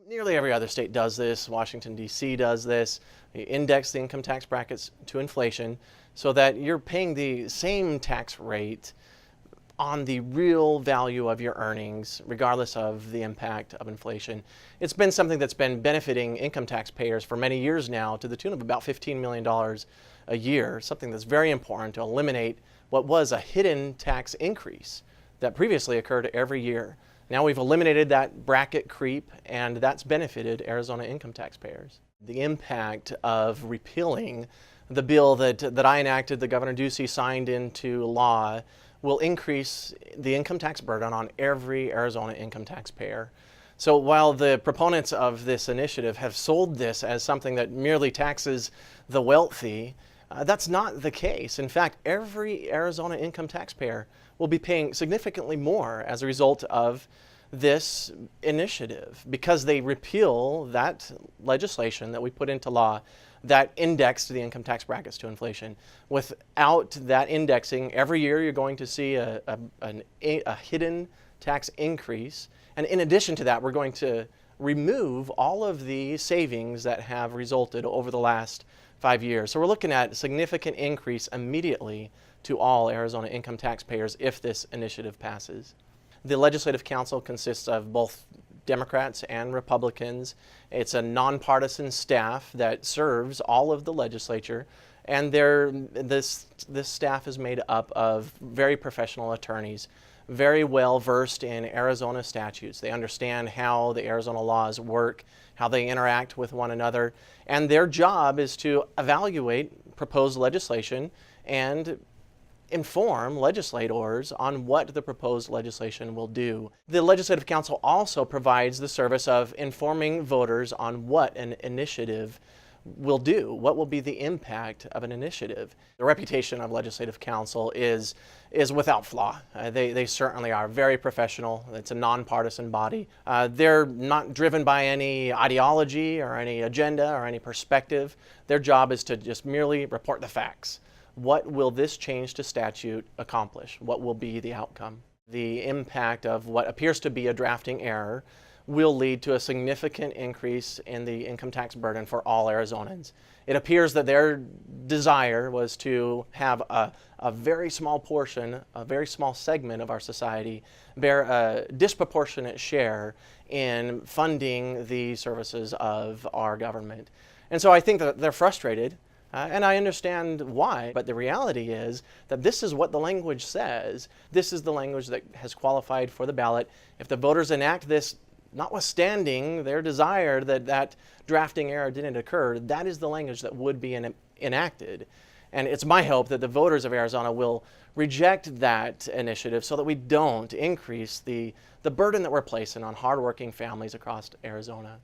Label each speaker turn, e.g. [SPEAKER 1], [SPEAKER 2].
[SPEAKER 1] Nearly every other state does this. Washington, D.C. does this. They index the income tax brackets to inflation so that you're paying the same tax rate on the real value of your earnings, regardless of the impact of inflation. It's been something that's been benefiting income taxpayers for many years now, to the tune of about $15 million a year, something that's very important to eliminate what was a hidden tax increase that previously occurred every year. Now we've eliminated that bracket creep, and that's benefited Arizona income taxpayers. The impact of repealing the bill that I enacted, that Governor Ducey signed into law, will increase the income tax burden on every Arizona income taxpayer. So while the proponents of this initiative have sold this as something that merely taxes the wealthy, that's not the case. In fact, every Arizona income taxpayer will be paying significantly more as a result of this initiative, because they repeal that legislation that we put into law that indexed the income tax brackets to inflation. Without that indexing, every year you're going to see a hidden tax increase. And in addition to that, we're going to remove all of the savings that have resulted over the last 5 years. So we're looking at a significant increase immediately to all Arizona income taxpayers if this initiative passes. The Legislative Council consists of both Democrats and Republicans. It's a nonpartisan staff that serves all of the legislature, and this staff is made up of very professional attorneys, very well versed in Arizona statutes. They understand how the Arizona laws work, how they interact with one another, and their job is to evaluate proposed legislation and inform legislators on what the proposed legislation will do. The Legislative Council also provides the service of informing voters on what an initiative will do, what will be the impact of an initiative. The reputation of Legislative Council is without flaw. They certainly are very professional. It's a nonpartisan body. They're not driven by any ideology or any agenda or any perspective. Their job is to just merely report the facts. What will this change to statute accomplish? What will be the outcome? The impact of what appears to be a drafting error will lead to a significant increase in the income tax burden for all Arizonans. It appears that their desire was to have a very small portion, a very small segment of our society bear a disproportionate share in funding the services of our government. And so I think that they're frustrated. And I understand why, but the reality is that this is what the language says. This is the language that has qualified for the ballot. If the voters enact this, notwithstanding their desire that that drafting error didn't occur, that is the language that would be enacted. And it's my hope that the voters of Arizona will reject that initiative so that we don't increase the burden that we're placing on hardworking families across Arizona.